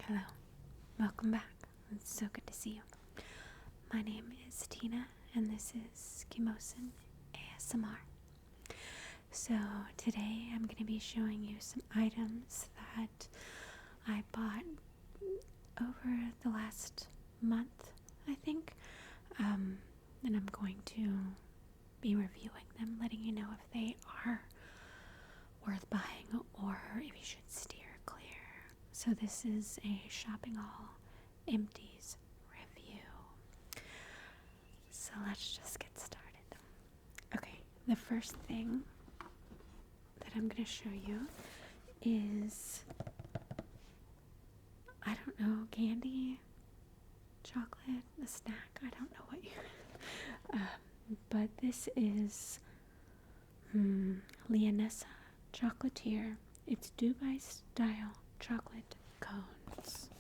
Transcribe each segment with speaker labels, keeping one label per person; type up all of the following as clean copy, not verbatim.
Speaker 1: Hello, welcome back. It's so good to see you. My name is Tina, and this is Kimosin ASMR. So today I'm going to be showing you some items that I bought over the last month, I think. And I'm going to be reviewing them, letting you know if they are worth buying or if you should steer clear. So this is a shopping haul Empties review. So let's just get started. Okay, the first thing that I'm going to show you is, I don't know, candy, chocolate, a snack, I don't know what you but this is Leonessa Chocolatier. It's Dubai style chocolate cones.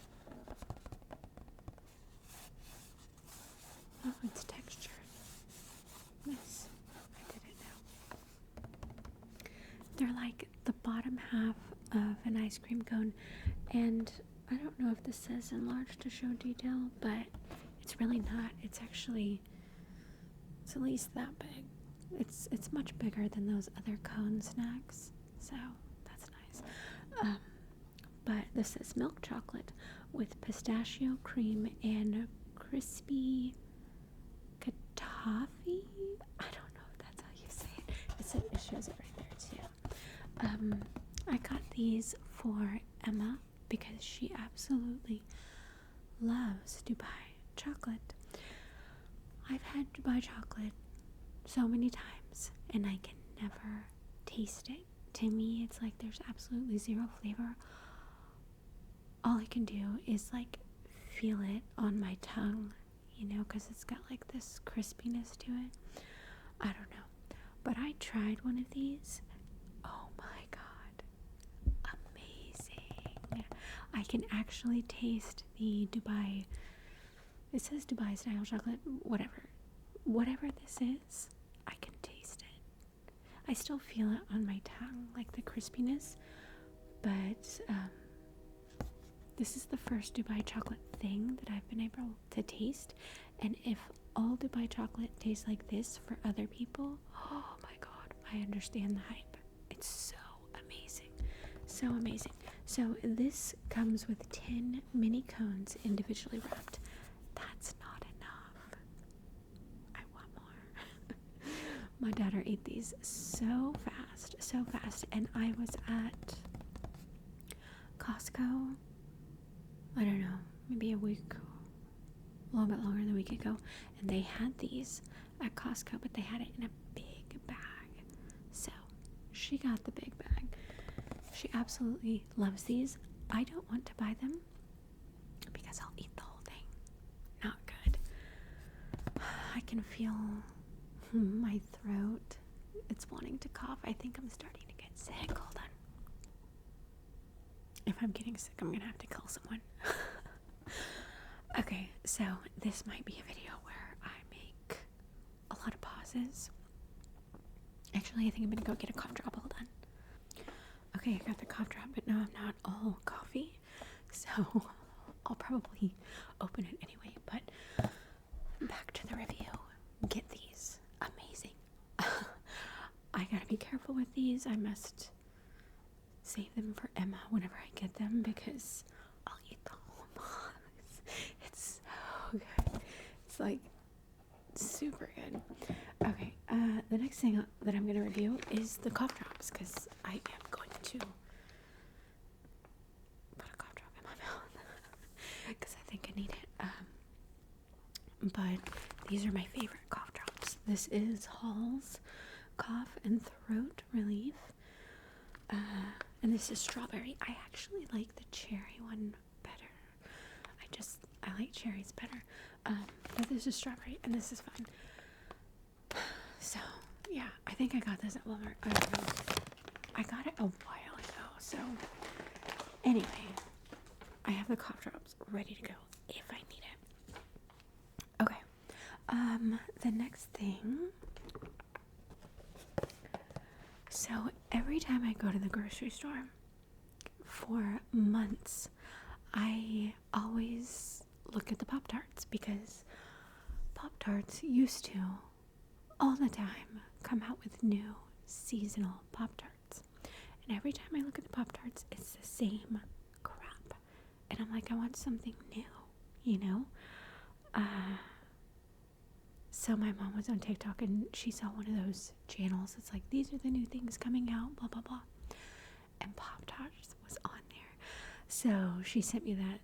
Speaker 1: Oh, it's textured. Nice. I didn't know. They're like the bottom half of an ice cream cone, and I don't know if this says enlarged to show detail, but it's really not. It's at least that big. It's much bigger than those other cone snacks, so that's nice. But this is milk chocolate with pistachio cream and crispy toffee. I don't know if that's how you say it. It shows it right there too. I got these for Emma because she absolutely loves Dubai chocolate. I've had Dubai chocolate so many times and I can never taste it. To me, it's like there's absolutely zero flavor. All I can do is like feel it on my tongue, you know, because it's got like this crispiness to it. I don't know. But I tried one of these. Oh my god. Amazing. I can actually taste the Dubai. It says Dubai style chocolate, whatever this is, I can taste it. I still feel it on my tongue, like the crispiness, but this is the first Dubai chocolate thing that I've been able to taste, and if all Dubai chocolate tastes like this for other people, oh my god, I understand the hype. It's so amazing. So amazing. So this comes with 10 mini cones individually wrapped. That's not enough. I want more. My daughter ate these so fast, and I was at Costco, I don't know, maybe a little bit longer than a week ago, and they had these at Costco, but they had it in a big bag. So she got the big bag. She absolutely loves these. I don't want to buy them because I'll eat the whole thing. Not good. I can feel my throat. It's wanting to cough. I think I'm starting to get sick. Hold on. If I'm getting sick, I'm gonna have to kill someone. Okay, so this might be a video where I make a lot of pauses. Actually, I think I'm gonna go get a cough drop. Hold on. Okay, I got the cough drop, but now I'm not all coffee, so I'll probably open it anyway. But back to the review. Get these. Amazing. I gotta be careful with these. I must save them for Emma whenever I get them because I'll eat the whole box. It's so good. It's like super good. Okay, the next thing that I'm going to review is the cough drops because I am going to put a cough drop in my mouth because I think I need it. But these are my favorite cough drops. This is Hall's Cough and Throat Relief. And this is strawberry. I actually like the cherry one better. I like cherries better. But this is strawberry and this is fun. So, yeah, I think I got this at Walmart. I don't know. I got it a while ago. So, anyway, I have the cough drops ready to go if I need it. Okay. The next thing. So, every time I go to the grocery store, for months, I always look at the Pop-Tarts because Pop-Tarts used to, all the time, come out with new seasonal Pop-Tarts. And every time I look at the Pop-Tarts, it's the same crap. And I'm like, I want something new, you know? So my mom was on TikTok and she saw one of those channels. It's like, these are the new things coming out, blah, blah, blah. And Pop-Tarts was on there. So she sent me that,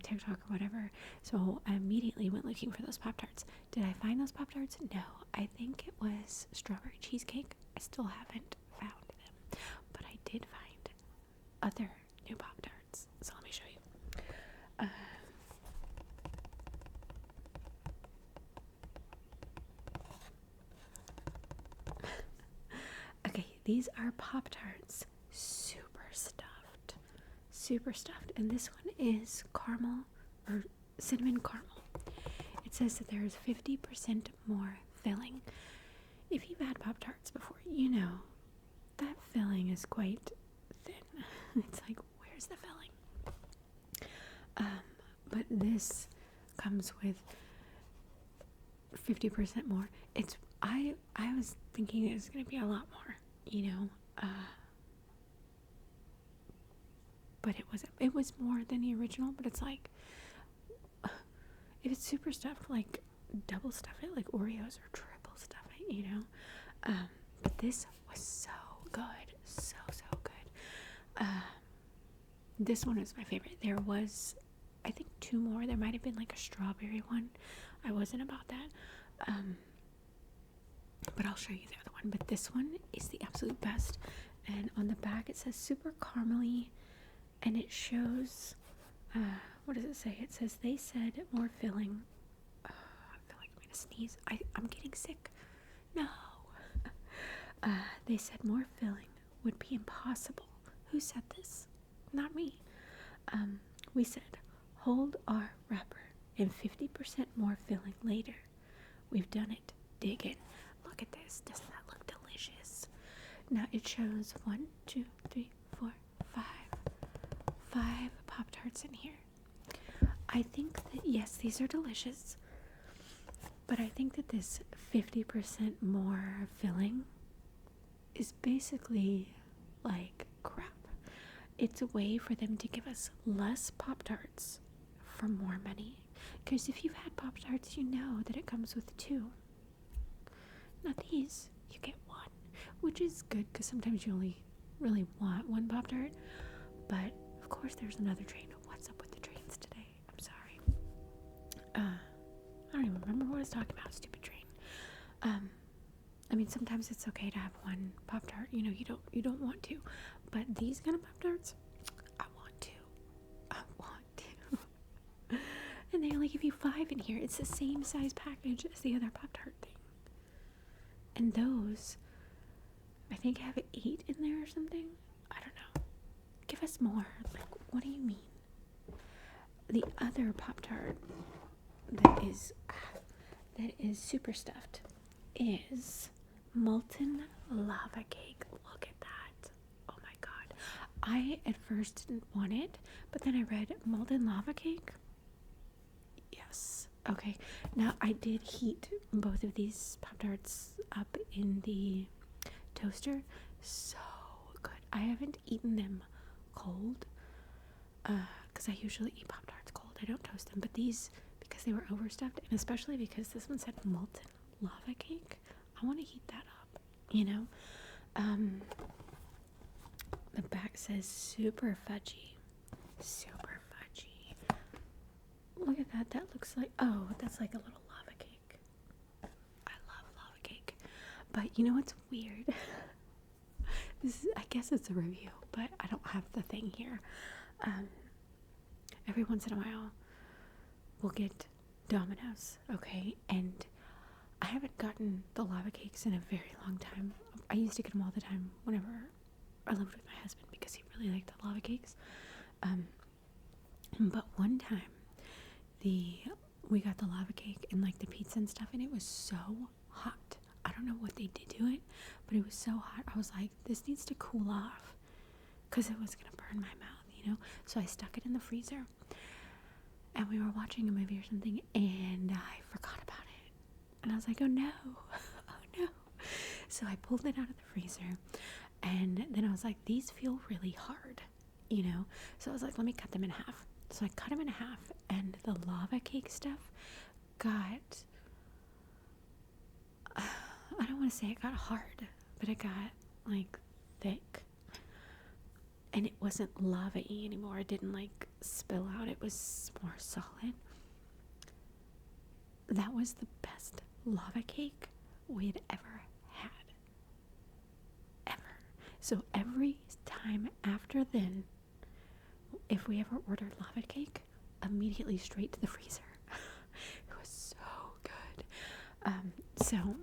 Speaker 1: TikTok or whatever. So I immediately went looking for those Pop-Tarts. Did I find those Pop-Tarts? No. I think it was strawberry cheesecake. I still haven't found them. But I did find other new Pop-Tarts. So let me show you. Okay, these are Pop-Tarts. Super stuffed. And this one is caramel or cinnamon caramel. It says that there is 50% more filling. If you've had Pop-Tarts before, you know that filling is quite thin. It's like, where's the filling? But this comes with 50% more. I was thinking it was going to be a lot more, but it was more than the original. But it's like, if it's super stuffed, like double stuff it, like Oreos, or triple stuff it, but this was so good, so good. This one was my favorite. There was, I think, 2 more. There might have been like a strawberry one. I wasn't about that. But I'll show you the other one. But this one is the absolute best. And on the back it says super caramely, and it shows, what does it say? It says, they said more filling. I feel like I'm gonna sneeze. I'm getting sick. No. They said more filling would be impossible. Who said this? Not me. We said, hold our wrapper and 50% more filling later. We've done it. Dig in. Look at this. Doesn't that look delicious? Now it shows 1, 2, 3, 4, 5 Pop-Tarts in here. I think that, yes, these are delicious, but I think that this 50% more filling is basically like crap. It's a way for them to give us less Pop-Tarts for more money. Because if you've had Pop-Tarts, you know that it comes with 2. Not these. You get 1, which is good because sometimes you only really want 1 Pop-Tart. But of course, there's another train. What's up with the trains today? I'm sorry. I don't even remember what I was talking about. Stupid train. I mean, sometimes it's okay to have 1 Pop-Tart. You don't want to. But these kind of Pop-Tarts, I want to. And they only give you 5 in here. It's the same size package as the other Pop-Tart thing. And those, I think, have 8 in there or something. I don't know. Give us more. Like, what do you mean? The other Pop-Tart that is super stuffed is molten lava cake. Look at that. Oh my god. I at first didn't want it, but then I read molten lava cake. Yes. Okay. Now I did heat both of these Pop-Tarts up in the toaster. So good. I haven't eaten them cold, because I usually eat Pop-Tarts cold. I don't toast them. But these, because they were overstuffed, and especially because this one said molten lava cake, I want to heat that up, The back says super fudgy. Look at that. That looks like, oh, that's like a little lava cake. I love lava cake. But you know what's weird? I guess it's a review, but I don't have the thing here. Every once in a while, we'll get Domino's, okay? And I haven't gotten the lava cakes in a very long time. I used to get them all the time whenever I lived with my husband because he really liked the lava cakes. But one time, we got the lava cake and like the pizza and stuff, and it was so hot. I don't know what they did to it, but it was so hot. I was like, this needs to cool off, because it was gonna burn my mouth, So I stuck it in the freezer, and we were watching a movie or something, and I forgot about it. And I was like, oh no, oh no. So I pulled it out of the freezer, and then I was like, these feel really hard, So I was like, let me cut them in half. So I cut them in half, and the lava cake stuff got, I don't want to say it got hard, but it got like thick. And it wasn't lava-y anymore. It didn't like spill out. It was more solid. That was the best lava cake we had ever had. Ever. So every time after then, if we ever ordered lava cake, immediately straight to the freezer. It was so good. So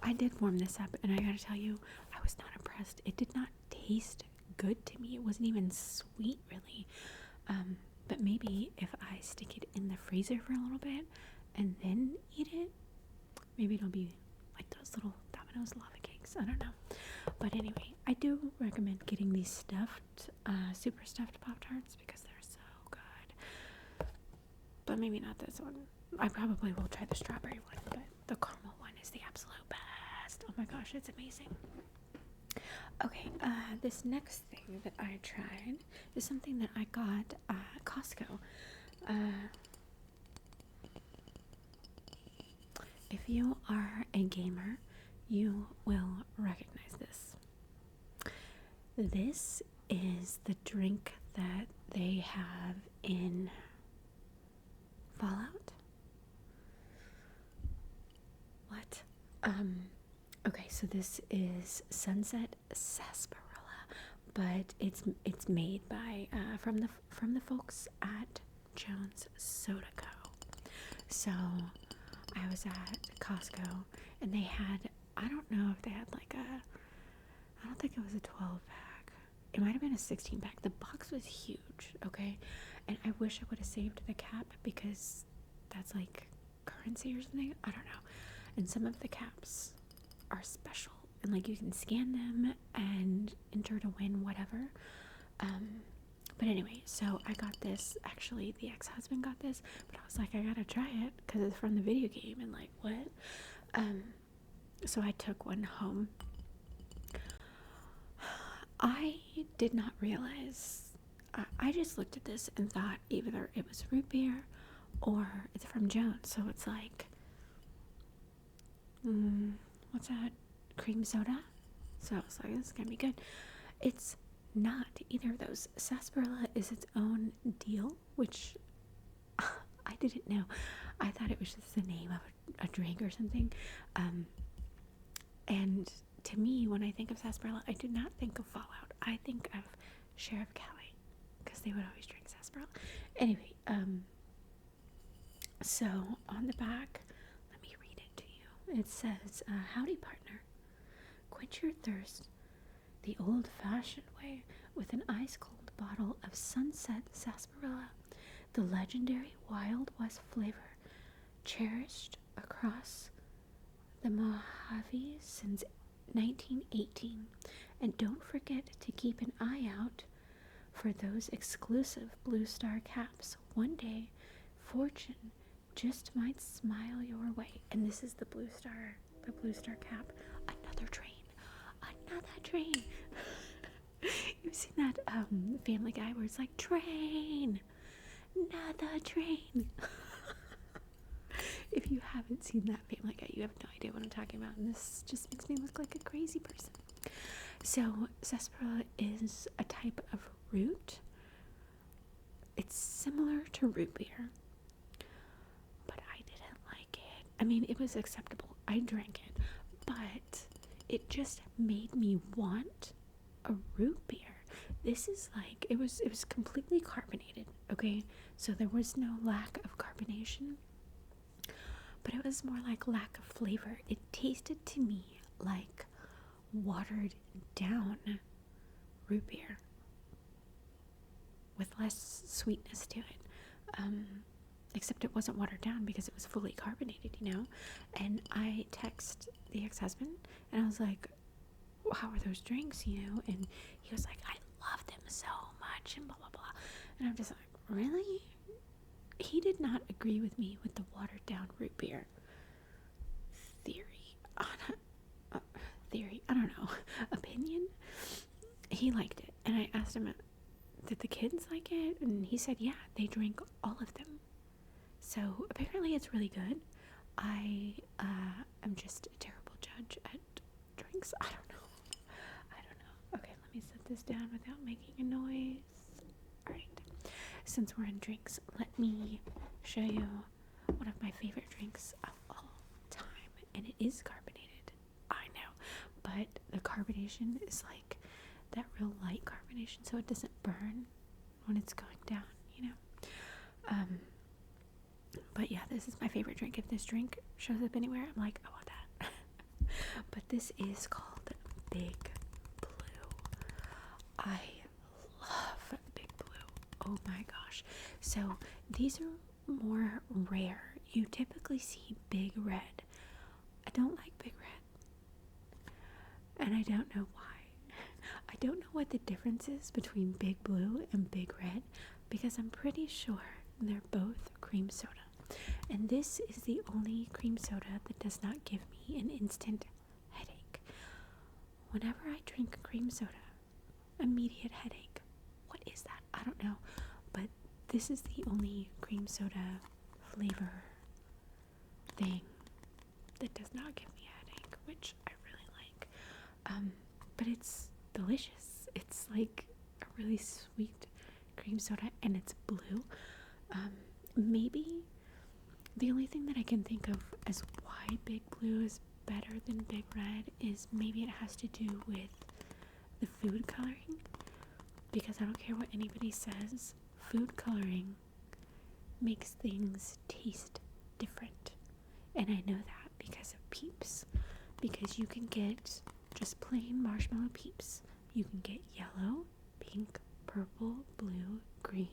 Speaker 1: I did warm this up, and I gotta tell you, I was not impressed. It did not taste good to me. It wasn't even sweet, really. But maybe if I stick it in the freezer for a little bit and then eat it, maybe it'll be like those little Domino's lava cakes. I don't know. But anyway, I do recommend getting these stuffed, super stuffed Pop-Tarts because they're so good. But maybe not this one. I probably will try the strawberry one, but the caramel one is the absolute best. Oh my gosh, it's amazing. Okay, this next thing that I tried is something that I got at Costco. If you are a gamer, you will recognize this. This is the drink that they have in Fallout. What? Okay, so this is Sunset Sarsaparilla, but it's made by from the folks at Jones Soda Co. So I was at Costco, and they had, I don't know if they had like I don't think it was a 12 pack. It might have been a 16 pack. The box was huge, okay? And I wish I would have saved the cap because that's like currency or something. I don't know. And some of the caps are special, and like you can scan them and enter to win whatever. But anyway, so I got this. Actually, the ex-husband got this, but I was like, I gotta try it because it's from the video game, and like what? So I took one home. I did not realize. I just looked at this and thought either it was root beer or it's from Jones. So it's like, what's that? Cream soda. So I was like, this is gonna be good. It's not either of those. Sarsaparilla is its own deal, which I didn't know. I thought it was just the name of a drink or something. And to me, when I think of sarsaparilla, I do not think of Fallout. I think of Sheriff Callie, because they would always drink sarsaparilla. Anyway, so on the back, let me read it to you. It says, howdy partner, quench your thirst the old-fashioned way with an ice-cold bottle of Sunset Sarsaparilla, the legendary Wild West flavor, cherished across the Mojave since 1918. And don't forget to keep an eye out for those exclusive Blue Star caps. One day, fortune just might smile your way. And this is the Blue Star cap. Another train. You've seen that Family Guy where it's like, train, another train. If you haven't seen that Family Guy, you have no idea what I'm talking about, and this just makes me look like a crazy person. So sarsaparilla is a type of root. It's similar to root beer, but I didn't like it. I mean, it was acceptable. I drank it, but it just made me want a root beer. This is like, it was completely carbonated, okay? So there was no lack of carbonation, but it was more like lack of flavor. It tasted to me like watered down root beer with less sweetness to it. Except it wasn't watered down because it was fully carbonated, And I text the ex-husband, and I was like, how are those drinks, And he was like, I love them so much. much and blah blah blah. And I'm just like, really? He did not agree with me with the watered down root beer theory. Theory, I don't know, opinion. He liked it, and I asked him, did the kids like it? And he said, yeah, they drank all of them. So apparently it's really good. I am just a terrible judge at drinks. I don't know. Okay, let me set this down without making a noise. Alright. Since we're in drinks, let me show you one of my favorite drinks of all time. And it is carbonated. I know. But the carbonation is like that real light carbonation, so it doesn't burn when it's going down, you know? But yeah, this is my favorite drink. If this drink shows up anywhere, I'm like, I want that. But this is called Big Blue. I love Big Blue. Oh my gosh. So these are more rare. You typically see Big Red. I don't like Big Red. And I don't know why. I don't know what the difference is between Big Blue and Big Red, because I'm pretty sure they're both cream soda. And this is the only cream soda that does not give me an instant headache. Whenever I drink cream soda, immediate headache. What is that? I don't know. But this is the only cream soda flavor thing that does not give me a headache, which I really like. But it's delicious. It's like a really sweet cream soda, and it's blue. Maybe the only thing that I can think of as why Big Blue is better than Big Red is maybe it has to do with the food coloring, because I don't care what anybody says, food coloring makes things taste different. And I know that because of Peeps, because you can get just plain marshmallow Peeps. You can get yellow, pink, purple, blue, green,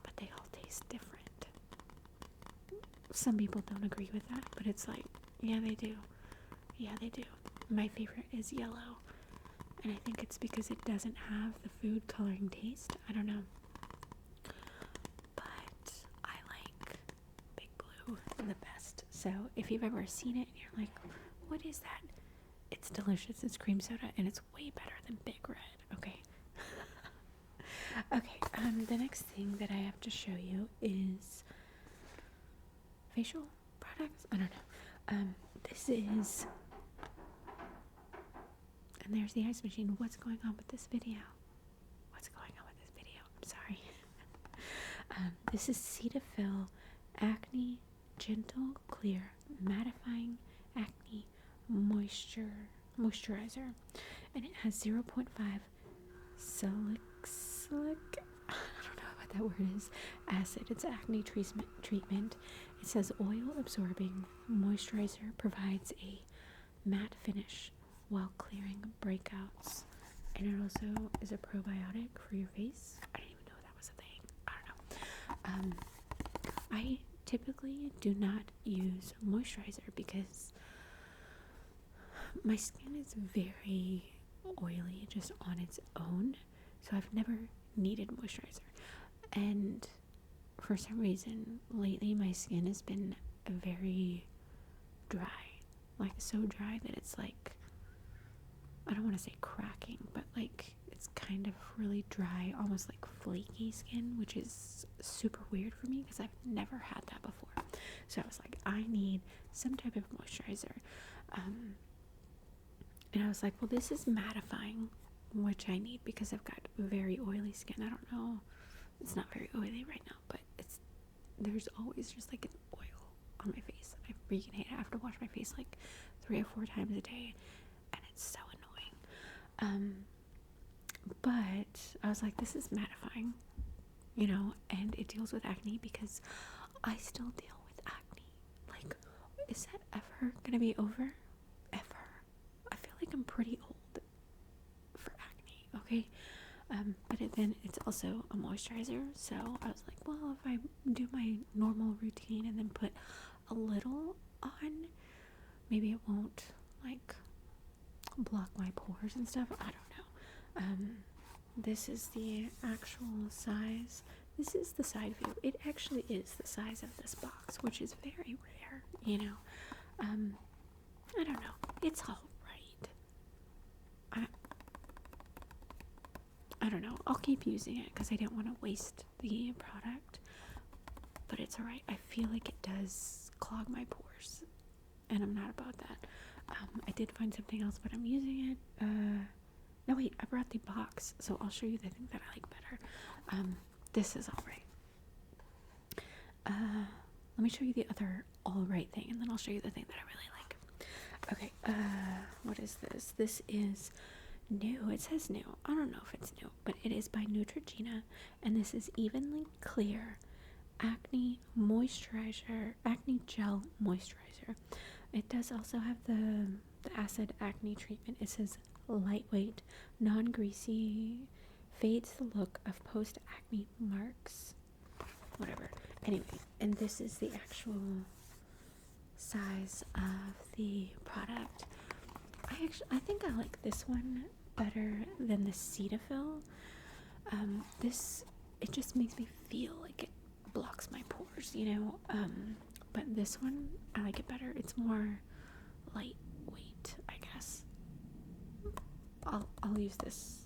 Speaker 1: but they all taste different. Some people don't agree with that, but it's like, yeah, they do. Yeah, they do. My favorite is yellow, and I think it's because it doesn't have the food coloring taste. I don't know. But I like Big Blue the best. So if you've ever seen it and you're like, what is that? It's delicious. It's cream soda, and it's way better than Big Red, okay? Okay, the next thing that I have to show you is facial products. I don't know. This is, and there's the ice machine. What's going on with this video? What's going on with this video? I'm sorry. This is Cetaphil Acne Gentle Clear Mattifying Acne Moisturizer, and it has 0.5 salicylic, I don't know what that word is, acid. It's acne treatment. It says oil absorbing moisturizer provides a matte finish while clearing breakouts, and it also is a probiotic for your face. I didn't even know that was a thing. I don't know. I typically do not use moisturizer because my skin is very oily just on its own, so I've never needed moisturizer. And for some reason lately my skin has been very dry, like so dry that it's like, I don't want to say cracking, but like it's kind of really dry, almost like flaky skin, which is super weird for me because I've never had that before. So I was like, I need some type of moisturizer. And I was like, well, this is mattifying, which I need because I've got very oily skin. I don't know, it's not very oily right now, but there's always just like an oil on my face. I freaking hate it. I have to wash my face like 3 or 4 times a day, and it's so annoying. But I was like, this is mattifying, you know, and it deals with acne because I still deal with acne. Like, is that ever gonna be over? Ever? I feel like I'm pretty old for acne, okay? But then it's also a moisturizer, so I was like, well, if I do my normal routine and then put a little on, maybe it won't like block my pores and stuff. I don't know. this is the actual size. This is the side view. It actually is the size of this box, which is very rare, you know. I don't know. It's all right. I don't know. I'll keep using it because I don't want to waste the product. But it's alright. I feel like it does clog my pores, and I'm not about that. I did find something else, but I'm using it. No, wait. I brought the box, so I'll show you the thing that I like better. This is alright. Let me show you the other alright thing, and then I'll show you the thing that I really like. Okay, what is this? This is new. It says new. I don't know if it's new, but it is by Neutrogena, and this is Evenly Clear Acne Moisturizer, Acne Gel Moisturizer. It does also have the acid acne treatment. It says lightweight, non-greasy, fades the look of post-acne marks. Whatever. Anyway, and this is the actual size of the product. I think I like this one better than the Cetaphil. It just makes me feel like it blocks my pores, you know. But this one, I like it better. It's more lightweight, I guess. I'll use this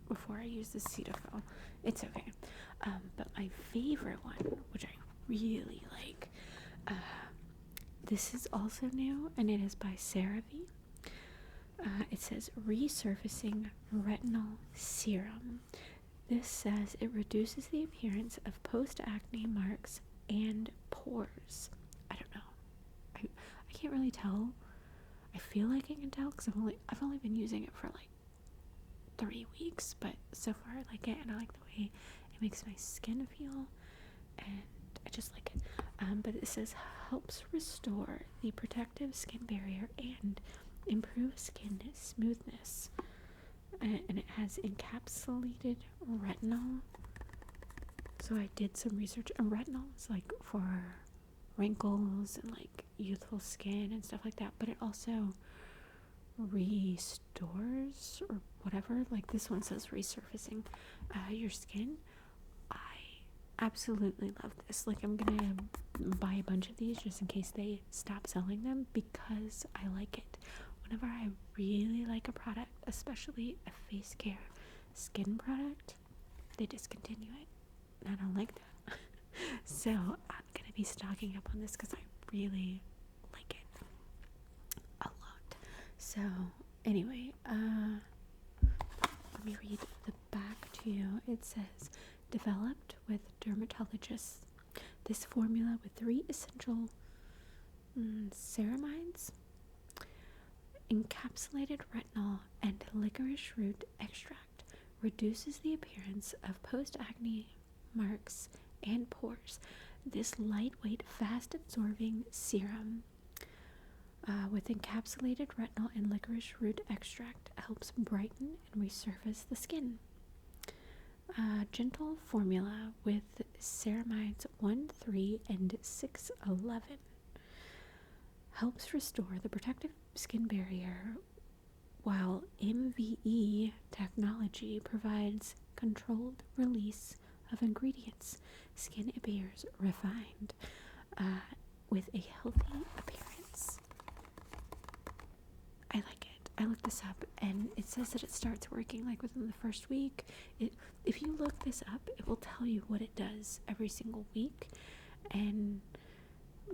Speaker 1: before I use the Cetaphil. It's okay. But my favorite one, which I really like, this is also new, and it is by CeraVe. It says Resurfacing Retinol Serum. This says it reduces the appearance of post-acne marks and pores. I don't know. I can't really tell. I feel like I can tell because I've only been using it for like 3 weeks, but so far I like it, and I like the way it makes my skin feel, and I just like it. But it says helps restore the protective skin barrier and improve skin smoothness, and it has encapsulated retinol. So I did some research, and retinol is like for wrinkles and like youthful skin and stuff like that, but it also restores or whatever. Like this one says resurfacing your skin. I absolutely love this. Like I'm gonna buy a bunch of these just in case they stop selling them, because I like it. Whenever I really like a product, especially a face care skin product, they discontinue it, and I don't like that. So I'm gonna be stocking up on this because I really like it a lot. So anyway, let me read the back to you. It says, developed with dermatologists, this formula with 3 essential ceramides, encapsulated retinol, and licorice root extract reduces the appearance of post-acne marks and pores. This lightweight, fast-absorbing serum with encapsulated retinol and licorice root extract helps brighten and resurface the skin. Gentle formula with ceramides 1, 3, and 611 helps restore the protective skin barrier, while MVE technology provides controlled release of ingredients. Skin appears refined with a healthy appearance. I like it. I looked this up, and it says that it starts working like within the first week. If you look this up, it will tell you what it does every single week, and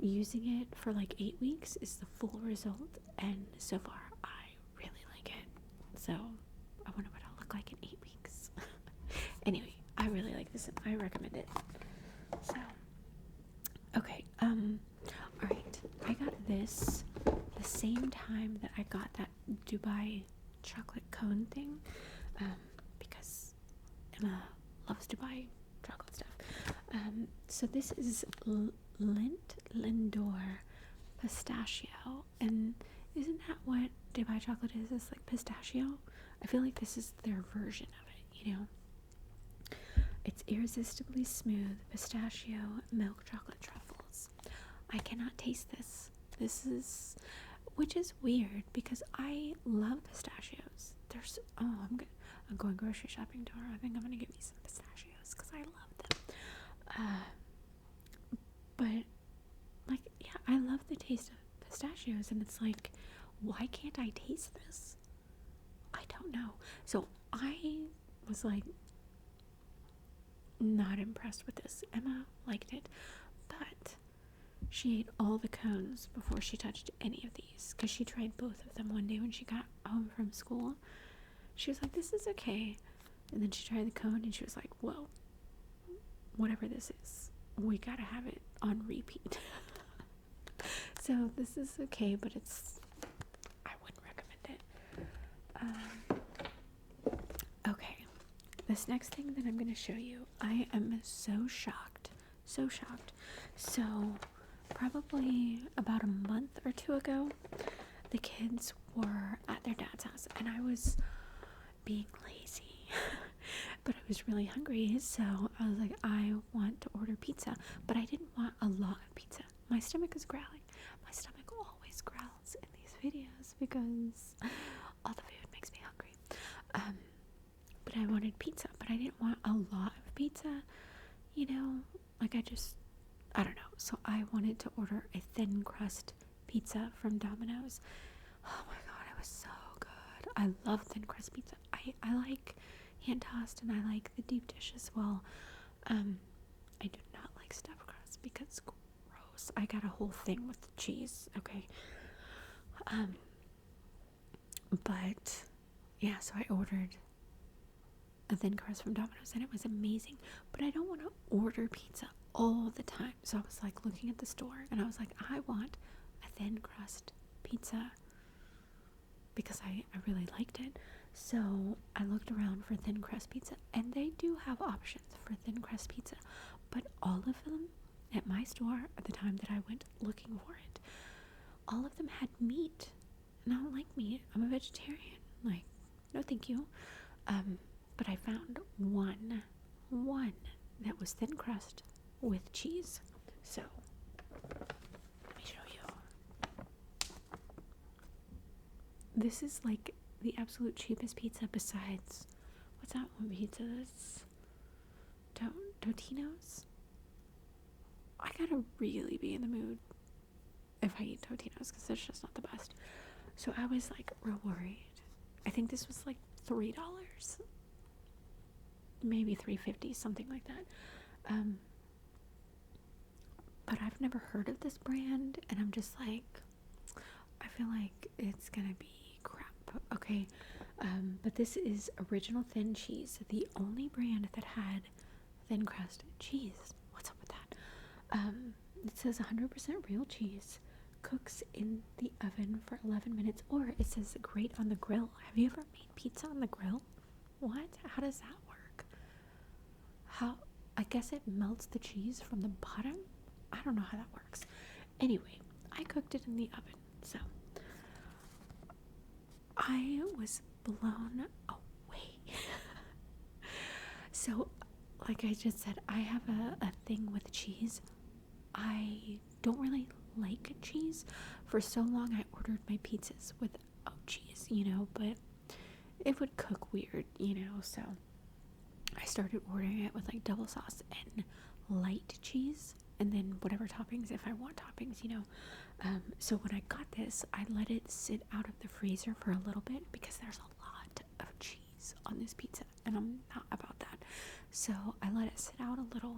Speaker 1: using it for like 8 weeks is the full result, and so far I really like it. So I wonder what it'll look like in 8 weeks. Anyway, I really like this, and I recommend it. So okay, alright, I got this the same time that I got that Dubai chocolate cone thing, because Emma loves Dubai chocolate stuff. So this is Lindor pistachio, and isn't that what Dubai chocolate is? It's like pistachio. I feel like this is their version of it, you know. It's irresistibly smooth pistachio milk chocolate truffles. I cannot taste this. Which is weird because I love pistachios. I'm I'm going grocery shopping tomorrow. I think I'm gonna get me some pistachios because I love them. But like, yeah, I love the taste of pistachios, and it's like, why can't I taste this? I don't know. So I was like not impressed with this. Emma liked it, but she ate all the cones before she touched any of these because she tried both of them one day when she got home from school. She was like, this is okay. And then she tried the cone and she was like, whoa, whatever this is, we gotta have it on repeat. So this is okay, but I wouldn't recommend it. Okay, this next thing that I'm gonna show you, I am so shocked. So probably about a month or two ago, the kids were at their dad's house and I was being lazy but I was really hungry, so I was like, I want to order pizza, but I didn't want a lot of pizza. My stomach is growling. My stomach always growls in these videos because all the food makes me hungry. But I wanted pizza, but I didn't want a lot of pizza, like I don't know. So I wanted to order a thin crust pizza from Domino's. Oh my god, it was so good. I love thin crust pizza. I like hand tossed and I like the deep dish as well. I do not like stuffed crust because it's gross. I got a whole thing with cheese, okay? But yeah, so I ordered a thin crust from Domino's and it was amazing. But I don't want to order pizza all the time. So I was like looking at the store and I was like, I want a thin crust pizza because I really liked it. So I looked around for thin crust pizza and they do have options for thin crust pizza, but all of them at my store at the time that I went looking for it, all of them had meat and I don't like meat. I'm a vegetarian. Like, no thank you. But I found one that was thin crust with cheese. So let me show you. This is like the absolute cheapest pizza besides, what's that one pizza that's Totino's? I gotta really be in the mood if I eat Totino's because it's just not the best. So I was like real worried. I think this was like $3, maybe $3.50, something like that. But I've never heard of this brand and I'm just like, I feel like it's gonna be crap. Okay, but this is original thin cheese, the only brand that had thin crust cheese. What's up with that? It says 100% real cheese, cooks in the oven for 11 minutes, or it says grate on the grill. Have you ever made pizza on the grill? What? How does that work? I guess it melts the cheese from the bottom? I don't know how that works. Anyway, I cooked it in the oven, so I was blown away. So, like I just said, I have a thing with cheese. I don't really like cheese. For so long, I ordered my pizzas without cheese, but it would cook weird, so I started ordering it with like double sauce and light cheese, and then whatever toppings if I want toppings. So when I got this, I let it sit out of the freezer for a little bit because there's a lot of cheese on this pizza and I'm not about that. So I let it sit out a little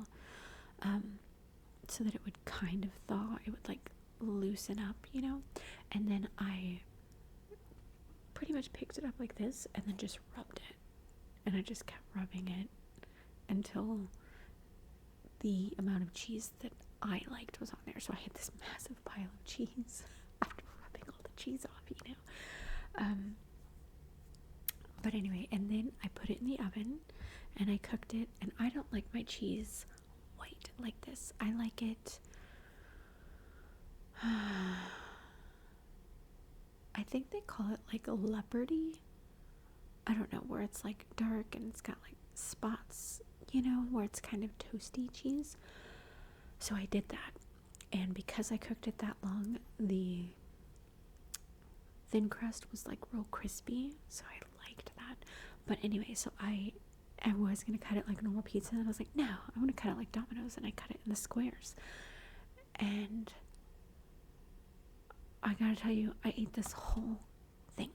Speaker 1: so that it would kind of thaw. It would like loosen up, and then I pretty much picked it up like this and then just rubbed it, and I just kept rubbing it until the amount of cheese that I liked was on there. So I had this massive pile of cheese after rubbing all the cheese off, but anyway, and then I put it in the oven and I cooked it, and I don't like my cheese white like this. I like it I think they call it like a leopardy. I don't know, where it's like dark and it's got like spots, where it's kind of toasty cheese. So I did that, and because I cooked it that long, the thin crust was like real crispy, so I liked that. But anyway, so I was gonna cut it like a normal pizza, and I was like, no, I want to cut it like Domino's, and I cut it in the squares. And I gotta tell you, I ate this whole thing.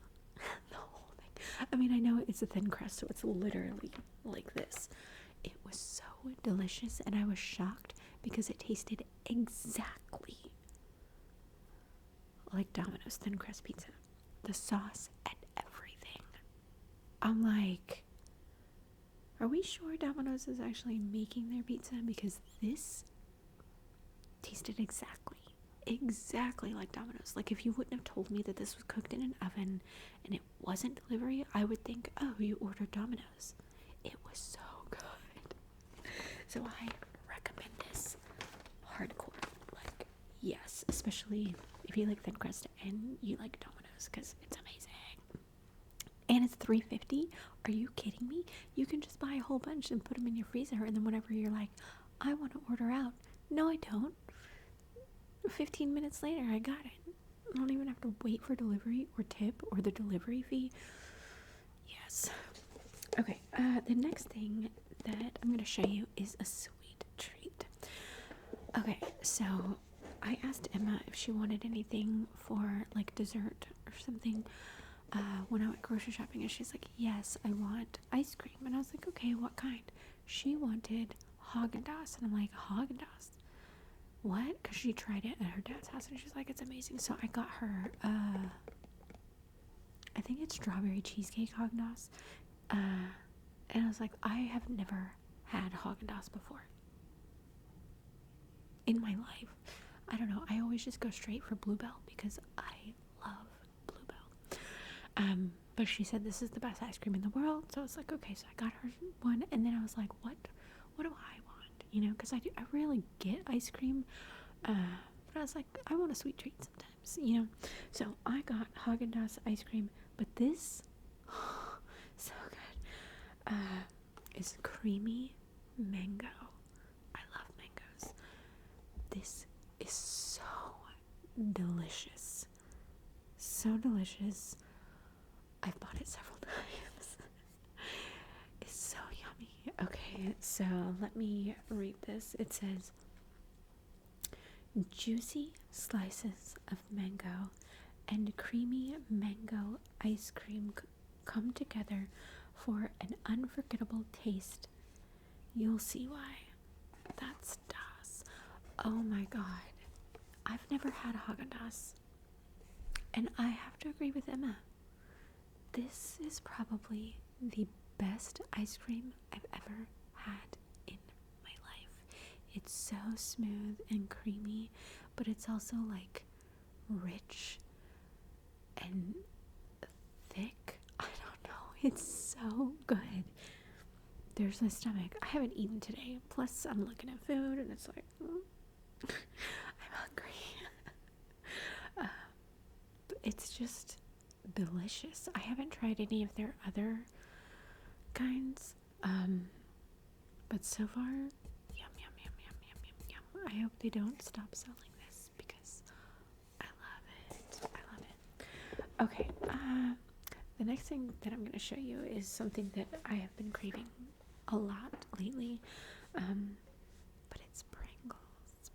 Speaker 1: The whole thing. I mean, I know it's a thin crust, so it's literally like this. It was so delicious, and I was shocked because it tasted exactly like Domino's thin crust pizza. The sauce and everything. I'm like, are we sure Domino's is actually making their pizza? Because this tasted exactly like Domino's. Like, if you wouldn't have told me that this was cooked in an oven and it wasn't delivery, I would think, oh, you ordered Domino's. It was so good. So I recommend this hardcore. Like, yes, especially if you like thin crust and you like Domino's, because it's amazing. And it's $3.50. Are you kidding me? You can just buy a whole bunch and put them in your freezer, and then whenever you're like, I want to order out. No, I don't. 15 minutes later, I got it. I don't even have to wait for delivery or tip or the delivery fee. Yes. Okay, the next thing that I'm going to show you is a sweet treat. Okay, so I asked Emma if she wanted anything for like dessert or something when I went grocery shopping, and she's like, yes, I want ice cream. And I was like, okay, what kind? She wanted Haagen-Dazs, and I'm like, Haagen-Dazs? What? Because she tried it at her dad's house, and she's like, it's amazing. So I got her, I think it's strawberry cheesecake Haagen-Dazs. And I was like, I have never had Haagen-Dazs before in my life. I don't know. I always just go straight for Bluebell because I love Bluebell. But she said this is the best ice cream in the world. So I was like, okay. So I got her one, and then I was like, what do I want? You know, because I rarely get ice cream. But I was like, I want a sweet treat sometimes, you know. So I got Haagen-Dazs ice cream, but this, so good, is creamy mango. I love mangoes. This is so delicious. So delicious. I've bought it several times. It's so yummy. Okay, so let me read this. It says, juicy slices of mango and creamy mango ice cream come together for an unforgettable taste. You'll see why. That's Das. Oh my god. I've never had a Haagen-Dazs. And I have to agree with Emma. This is probably the best ice cream I've ever had in my life. It's so smooth and creamy, but it's also like rich and thick. I don't know. It's so good. There's my stomach. I haven't eaten today. Plus, I'm looking at food and it's like, I'm hungry. It's just delicious. I haven't tried any of their other kinds, but so far, yum, yum, yum, yum, yum, yum, yum. I hope they don't stop selling this because I love it. I love it. Okay, the next thing that I'm going to show you is something that I have been craving a lot lately, but it's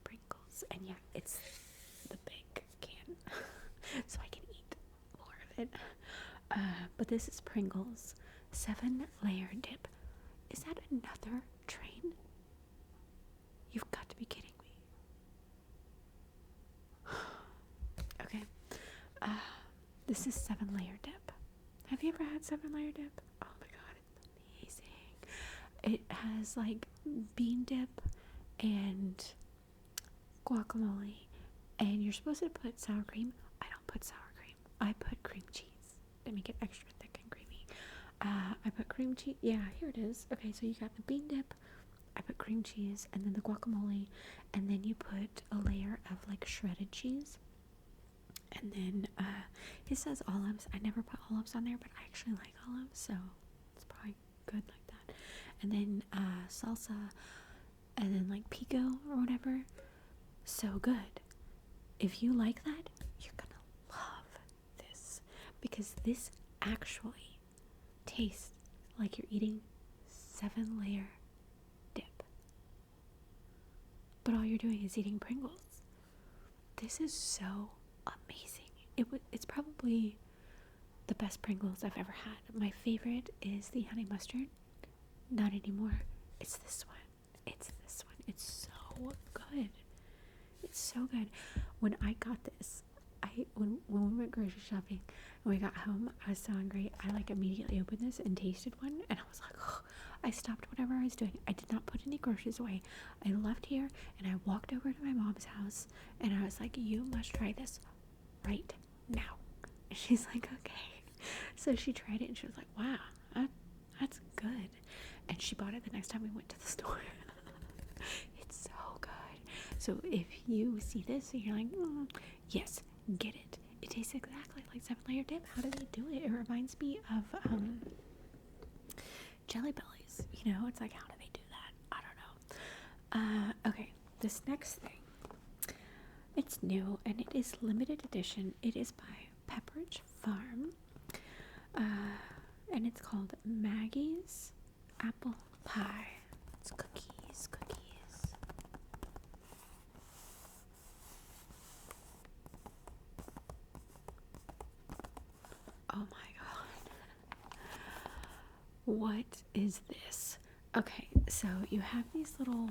Speaker 1: Pringles, and yeah, it's the big can, so I can eat more of it. But this is Pringles 7-layer dip. Is that another train? You've got to be kidding me. Okay. This is 7-layer dip. Have you ever had 7-layer dip? Oh my god, it's amazing. It has like bean dip and guacamole, and you're supposed to put sour cream. I don't put sour cream. I put cream cheese to make it extra thick and creamy. I put cream cheese. Yeah, here it is. Okay, so you got the bean dip. I put cream cheese, and then the guacamole, and then you put a layer of like shredded cheese. And then it says olives. I never put olives on there, but I actually like olives, so it's probably good like that. And then salsa, and then like pico or whatever. So good. If you like that, you're gonna love this, because this actually tastes like you're eating 7-layer dip, but all you're doing is eating Pringles. This is so amazing. It's probably the best Pringles I've ever had. My favorite is the honey mustard. Not anymore. It's this one. It's this one. It's so good. It's so good. When I got this, when we went grocery shopping and we got home, I was so hungry. I like immediately opened this and tasted one, and I was like, oh. I stopped whatever I was doing. I did not put any groceries away. I left here and I walked over to my mom's house, and I was like, you must try this right now. And she's like, okay. So she tried it and she was like, wow, that's good. And she bought it the next time we went to the store. It's so good. So if you see this and you're like, yes, get it. It tastes exactly like 7-layer dip. How do they do it? It reminds me of Jelly Bellies. You know, it's like, how do they do that? I don't know. Okay, this next thing. It's new and it is limited edition. It is by Pepperidge Farm. And it's called Maggie's Apple Pie. It's cookies. Oh my god. What is this? Okay, so you have these little,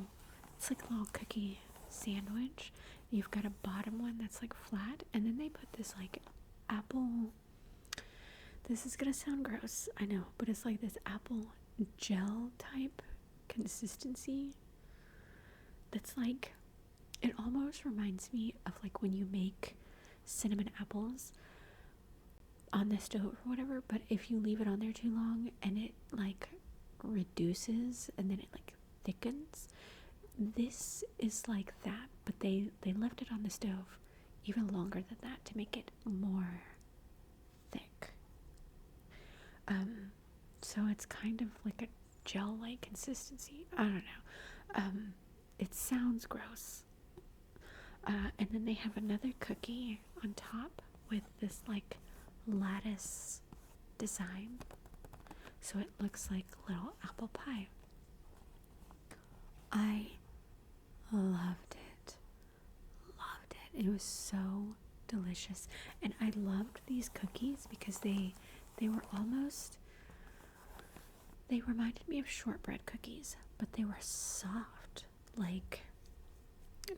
Speaker 1: it's like a little cookie sandwich. You've got a bottom one that's like flat, and then they put this like apple, this is gonna sound gross, I know, but it's like this apple gel type consistency that's like, it almost reminds me of like when you make cinnamon apples on the stove or whatever, but if you leave it on there too long and it like reduces and then it like thickens, this is like that, but they left it on the stove even longer than that to make it more thick. So it's kind of like a gel-like consistency. I don't know. It sounds gross. And then they have another cookie on top with this like lattice design, so it looks like a little apple pie. I loved it. It was so delicious, and I loved these cookies because they were almost, they reminded me of shortbread cookies, but they were soft, like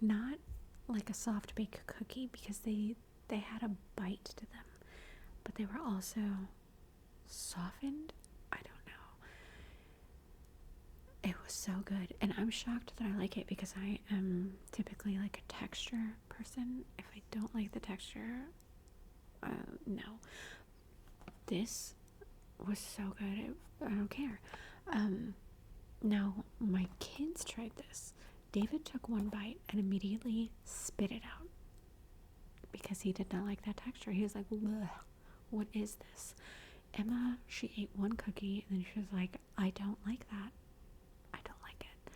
Speaker 1: not like a soft baked cookie, because they had a bite to them, but they were also softened. I don't know. It was so good, and I'm shocked that I like it because I am typically like a texture person. If I don't like the texture, no. This was so good. I don't care. Now my kids tried this. David took one bite and immediately spit it out because he did not like that texture. He was like, "Bleh, what is this?" Emma, she ate one cookie and then she was like, I don't like that. I don't like it.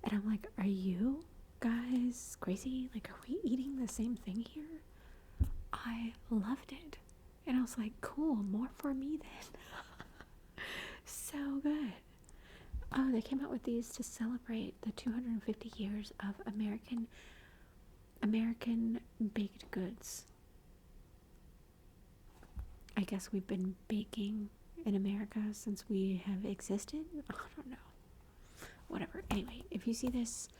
Speaker 1: And I'm like, are you guys crazy? Like, are we eating the same thing here? I loved it. And I was like, cool, more for me then. So good. Oh, they came out with these to celebrate the 250 years of American baked goods. I guess we've been baking in America since we have existed. I don't know. Whatever. Anyway, if you see this,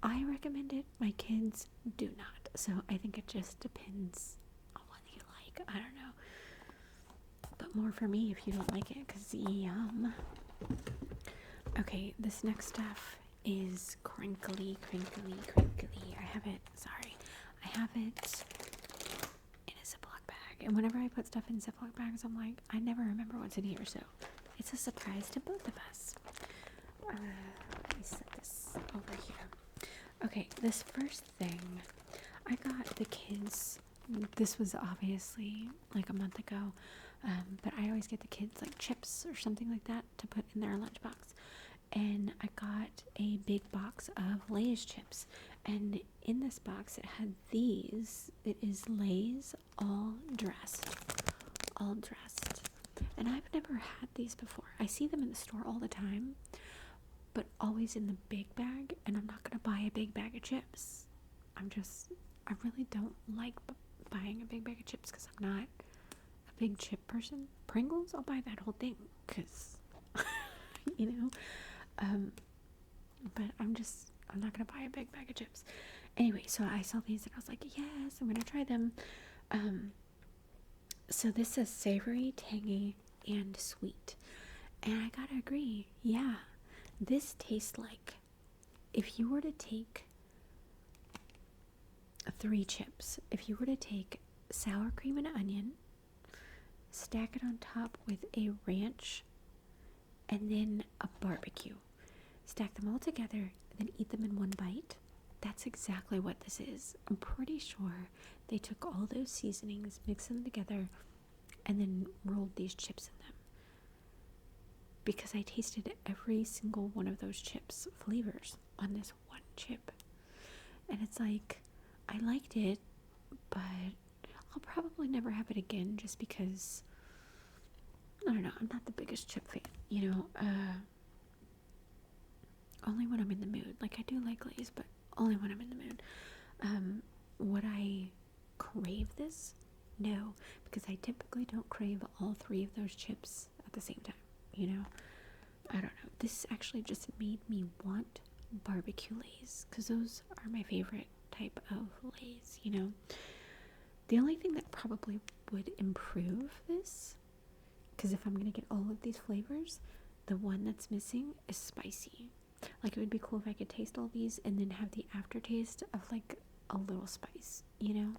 Speaker 1: I recommend it. My kids do not. So I think it just depends on what you like. I don't know. But more for me if you don't like it, because yum. Okay, this next stuff is crinkly. I have it in a Ziploc bag. And whenever I put stuff in Ziploc bags, I'm like, I never remember what's in here. So it's a surprise to both of us. Let me set this over here. Okay, this first thing, I got the kids, this was obviously like a month ago, but I always get the kids like chips or something like that to put in their lunchbox. And I got a big box of Lay's chips, and in this box it had these. It is Lay's all dressed, And I've never had these before. I see them in the store all the time, but always in the big bag, and I'm not going to buy a big bag of chips. I really don't like buying a big bag of chips because I'm not a big chip person. Pringles, I'll buy that whole thing because, you know, but I'm not going to buy a big bag of chips. Anyway, so I saw these and I was like, yes, I'm going to try them. So this says savory, tangy, and sweet. And I gotta agree, yeah, this tastes like if you were to take 3 chips, if you were to take sour cream and onion, stack it on top with a ranch, and then a barbecue, stack them all together, and then eat them in one bite. That's exactly what this is. I'm pretty sure they took all those seasonings, mixed them together, and then rolled these chips in them. Because I tasted every single one of those chips flavors on this one chip. And it's like, I liked it, but I'll probably never have it again just because, I don't know, I'm not the biggest chip fan, you know, only when I'm in the mood. Like, I do like Lay's, but only when I'm in the mood. Would I crave this? No, because I typically don't crave all 3 of those chips at the same time, you know? I don't know. This actually just made me want barbecue Lay's, because those are my favorite type of Lay's, you know? The only thing that probably would improve this, because if I'm going to get all of these flavors, the one that's missing is spicy. Like, it would be cool if I could taste all these and then have the aftertaste of, like, a little spice, you know?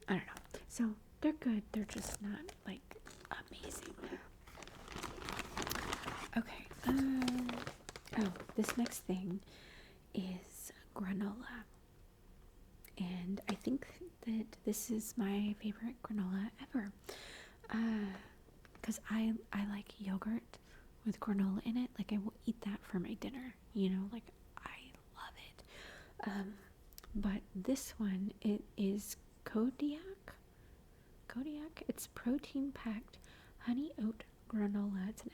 Speaker 1: I don't know. So, they're good. They're just not, like, amazing. Okay. Oh, this next thing is granola. And I think that this is my favorite granola ever. Because I like yogurt with granola in it. Like, I will eat that for my dinner, you know? Like, I love it. But this one, it is Kodiak. It's protein-packed honey oat granola. It's an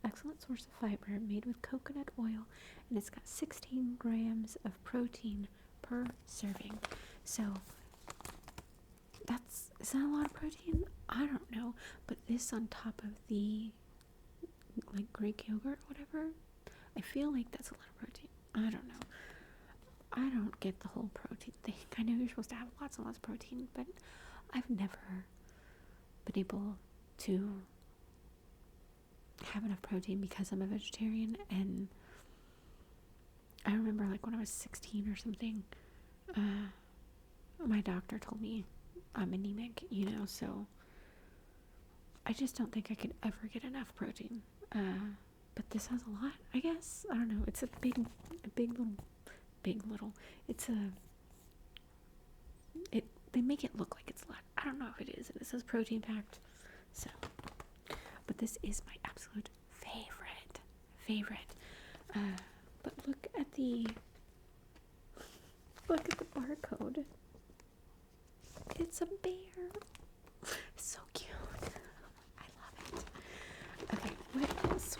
Speaker 1: excellent source of fiber made with coconut oil, and it's got 16 grams of protein per serving. So is that a lot of protein? I don't know, but this on top of the, like, Greek yogurt or whatever, I feel like that's a lot of protein. I don't know. I don't get the whole protein thing. I know you're supposed to have lots and lots of protein, but I've never been able to have enough protein because I'm a vegetarian. And I remember, like, when I was 16 or something, my doctor told me I'm anemic, you know, so I just don't think I could ever get enough protein. But this has a lot, I guess. I don't know. It's a big little. They make it look like it's a lot. I don't know if it is. And it says protein packed. So, but this is my absolute favorite. But look at the barcode. It's a bear. It's so cute. I love it. Okay, what else?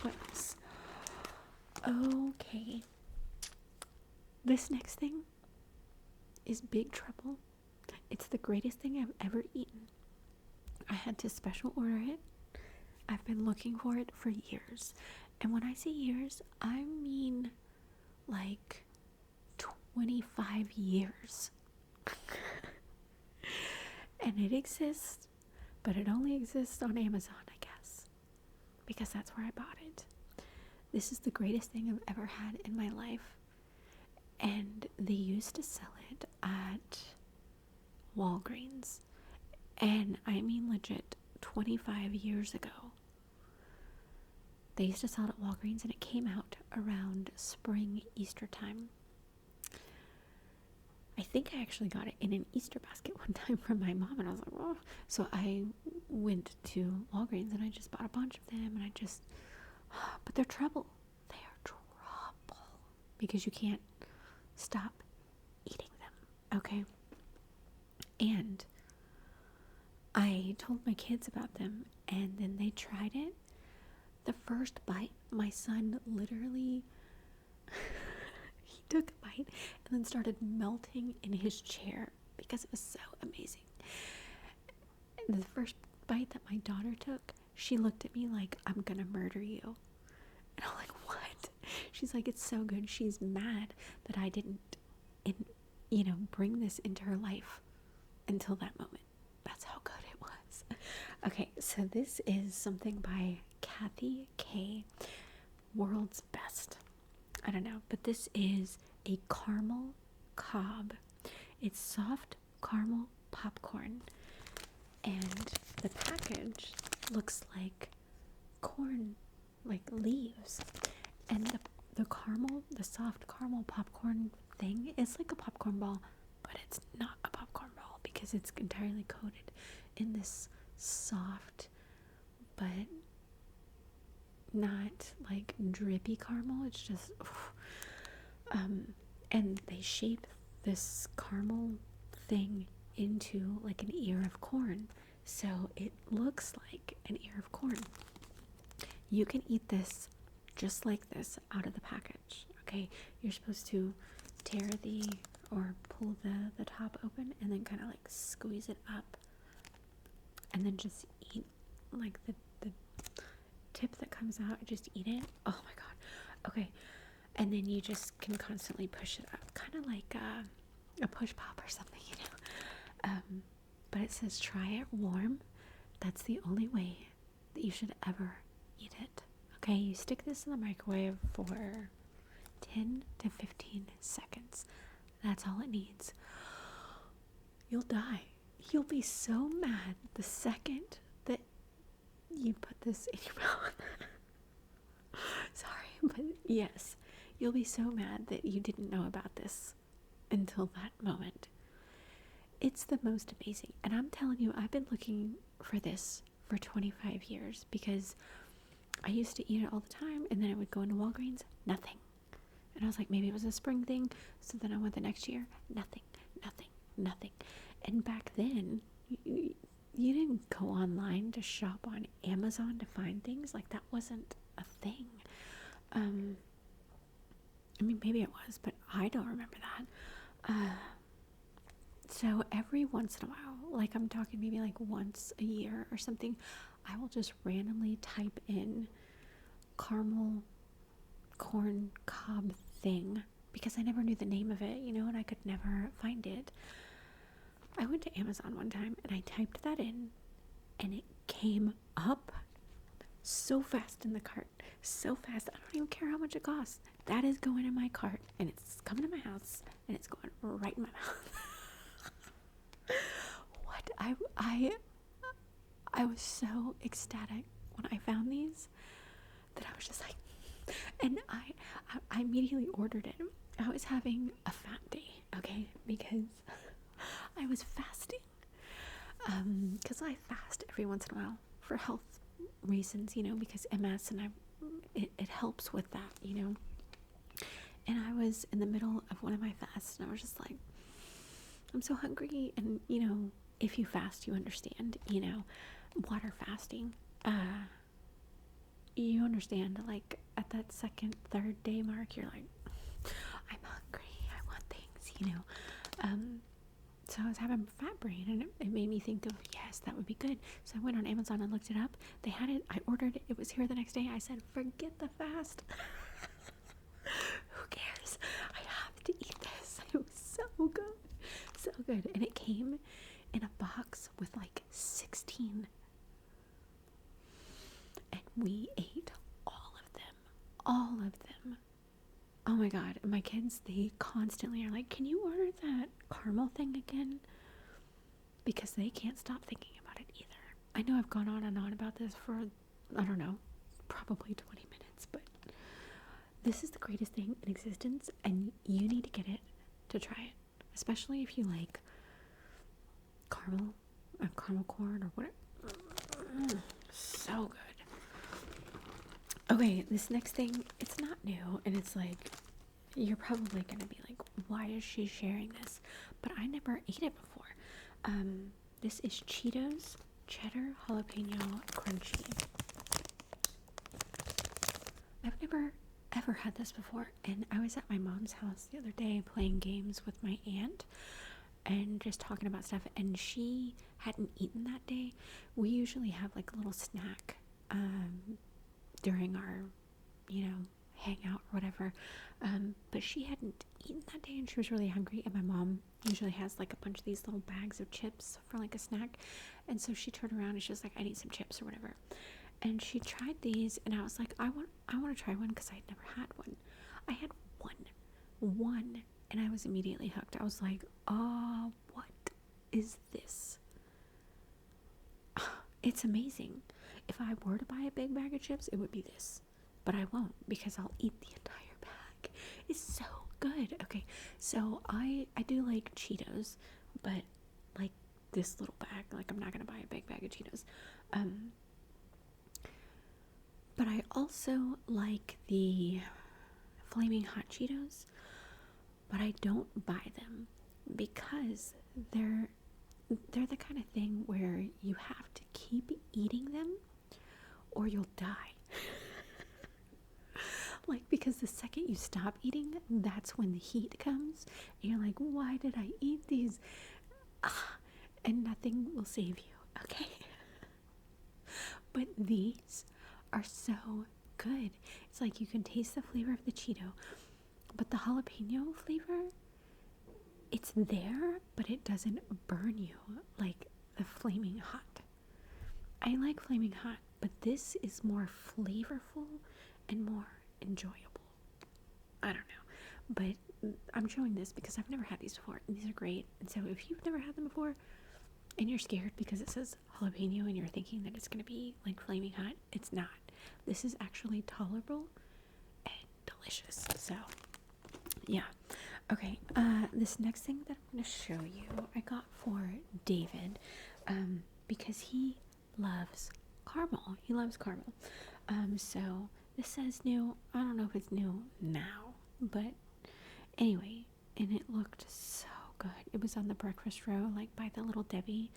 Speaker 1: Okay. This next thing is Big Trouble. It's the greatest thing I've ever eaten. I had to special order it. I've been looking for it for years. And when I say years, I mean like 25 years. And it exists, but it only exists on Amazon, I guess, because that's where I bought it. This is the greatest thing I've ever had in my life. And they used to sell it at Walgreens. And I mean legit 25 years ago. They used to sell it at Walgreens, and it came out around spring Easter time. I think I actually got it in an Easter basket one time from my mom, and I was like, oh. So I went to Walgreens and I just bought a bunch of them, and but they're trouble. They are trouble because you can't stop eating them, okay? And I told my kids about them, and then they tried it. The first bite, my son literally he took a bite and then started melting in his chair because it was so amazing. And the first bite that my daughter took, she looked at me like, I'm gonna murder you. And I'm like, what? She's like, it's so good. She's mad that I didn't, bring this into her life until that moment. That's how good it was. Okay, so this is something by Kathy K. World's Best. I don't know, but this is a caramel cob. It's soft caramel popcorn, and the package looks like corn, like leaves, and the soft caramel popcorn thing is like a popcorn ball, but it's not a popcorn ball because it's entirely coated in this soft but not like drippy caramel. It's just and they shape this caramel thing into like an ear of corn, so it looks like an ear of corn. You can eat this just like this out of the package. Okay, you're supposed to tear or pull the top open and then kind of like squeeze it up and then just eat like the tip that comes out, just eat it. Oh my god. Okay, and then you just can constantly push it up, kind of like a push pop or something, but it says try it warm. That's the only way that you should ever eat it. Okay, you stick this in the microwave for 10 to 15 seconds. That's all it needs. You'll die. You'll be so mad the second that you put this in your mouth. Sorry, but yes, you'll be so mad that you didn't know about this until that moment. It's the most amazing. And I'm telling you, I've been looking for this for 25 years because I used to eat it all the time, and then I would go into Walgreens, nothing. And I was like, maybe it was a spring thing. So then I went the next year, nothing. And back then, you didn't go online to shop on Amazon to find things. Like, that wasn't a thing. I mean, maybe it was, but I don't remember that. So every once in a while, like I'm talking maybe like once a year or something, I will just randomly type in caramel corn cob thing because I never knew the name of it, and I could never find it. I went to Amazon one time and I typed that in and it came up so fast in the cart. So fast. I don't even care how much it costs. That is going in my cart and it's coming to my house and it's going right in my mouth. What? I was so ecstatic when I found these that I was just like, and I immediately ordered it. I was having a fat day, okay, because I was fasting. Because I fast every once in a while for health reasons, because MS and it helps with that, And I was in the middle of one of my fasts and I was just like, I'm so hungry. And, if you fast, you understand, water fasting. You understand, like, at that second, third day mark, you're like, I'm hungry, I want things, So I was having fat brain, and it made me think of, yes, that would be good. So I went on Amazon and looked it up. They had it. I ordered it. It was here the next day. I said, forget the fast. Who cares? I have to eat this. It was so good. So good. And it came in a box with like 16. And we ate all of them. All of them. Oh my god, my kids, they constantly are like, can you order that caramel thing again? Because they can't stop thinking about it either. I know I've gone on and on about this for, I don't know, probably 20 minutes, but this is the greatest thing in existence, and you need to get it to try it. Especially if you like caramel corn or whatever. So good. Okay, this next thing, it's not new, and it's like, you're probably gonna be like, why is she sharing this? But I never ate it before. This is Cheetos cheddar jalapeno crunchy. I've never ever had this before, and I was at my mom's house the other day playing games with my aunt and just talking about stuff, and she hadn't eaten that day. We usually have like a little snack during our, hangout or whatever, but she hadn't eaten that day and she was really hungry, and my mom usually has like a bunch of these little bags of chips for like a snack, and so she turned around and she was like, I need some chips or whatever. And she tried these, and I was like, I want to try one because I'd never had one. I had one, and I was immediately hooked. I was like, oh, what is this? It's amazing. If I were to buy a big bag of chips, it would be this, but I won't because I'll eat the entire bag. It's so good. Okay, so I do like Cheetos, but like this little bag, like I'm not gonna buy a big bag of Cheetos. But I also like the Flaming Hot Cheetos, but I don't buy them because they're the kind of thing where you have to keep eating them or you'll die. Like, because the second you stop eating, that's when the heat comes, and you're like, why did I eat these? And nothing will save you, okay? But these are so good. It's like you can taste the flavor of the Cheeto, but the jalapeno flavor, it's there, but it doesn't burn you like the Flaming Hot. I like Flaming Hot, but this is more flavorful and more enjoyable. I don't know, but I'm showing this because I've never had these before, and these are great. And so if you've never had them before and you're scared because it says jalapeno and you're thinking that it's going to be like Flaming Hot, it's not. This is actually tolerable and delicious. So yeah. Okay, this next thing that I'm going to show you, I got for David, because he loves caramel. He loves caramel. So this says new. I don't know if it's new now, but anyway, and it looked so good. It was on the breakfast row, like by the Little Debbie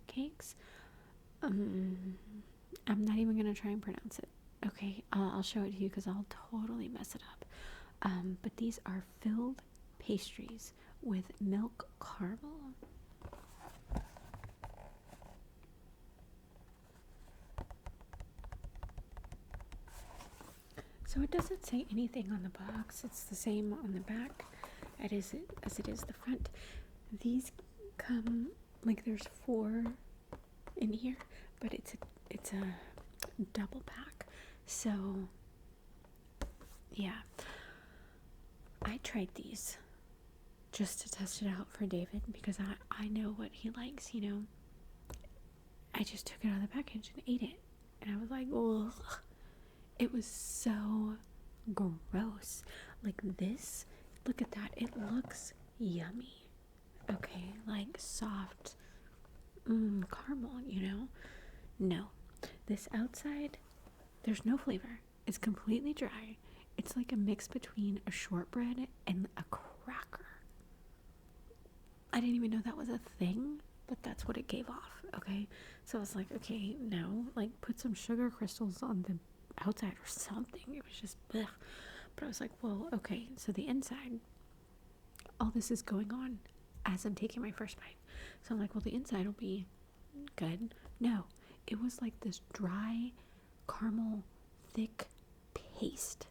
Speaker 1: cakes. I'm not even going to try and pronounce it. Okay, I'll show it to you because I'll totally mess it up. But these are filled pastries with milk caramel. So it doesn't say anything on the box. It's the same on the back as it is the front. These come, like, there's 4 in here, but it's a double pack. So yeah, I tried these just to test it out for David because I know what he likes, I just took it out of the package and ate it, and I was like, ugh. It was so gross. Like this, look at that. It looks yummy. Okay, like soft caramel, No, this outside, there's no flavor. It's completely dry. It's like a mix between a shortbread and a cracker. I didn't even know that was a thing, but that's what it gave off, okay? So I was like, okay, no, like put some sugar crystals on the outside or something. It was just blech. But I was like, well, okay, so the inside, all this is going on as I'm taking my first bite. So I'm like, well, the inside will be good. No, it was like this dry caramel thick paste.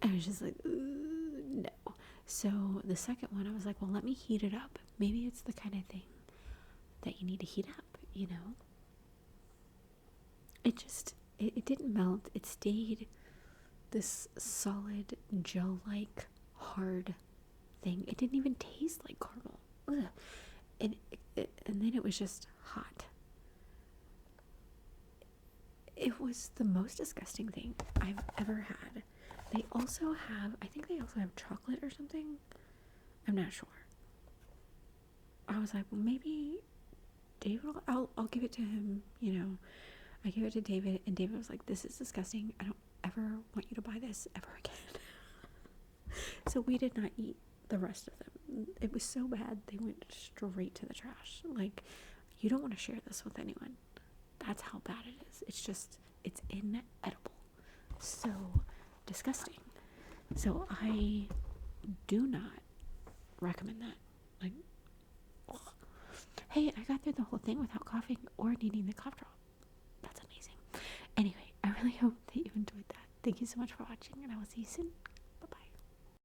Speaker 1: I was just like, no. So the second one, I was like, well, let me heat it up. Maybe it's the kind of thing that you need to heat up, It didn't melt. It stayed this solid gel-like hard thing. It didn't even taste like caramel. Ugh. And then it was just hot. It was the most disgusting thing I've ever had. I think they also have chocolate or something. I'm not sure. I was like, well, maybe David, I'll give it to him, I gave it to David, and David was like, this is disgusting. I don't ever want you to buy this ever again. So we did not eat the rest of them. It was so bad, they went straight to the trash. Like, You don't want to share this with anyone. That's how bad it is. It's inedible. So disgusting. So I do not recommend that. Like, ugh. Hey, I got through the whole thing without coughing or needing the cough drop. That's amazing. Anyway, I really hope that you enjoyed that. Thank you so much for watching, and I will see you soon.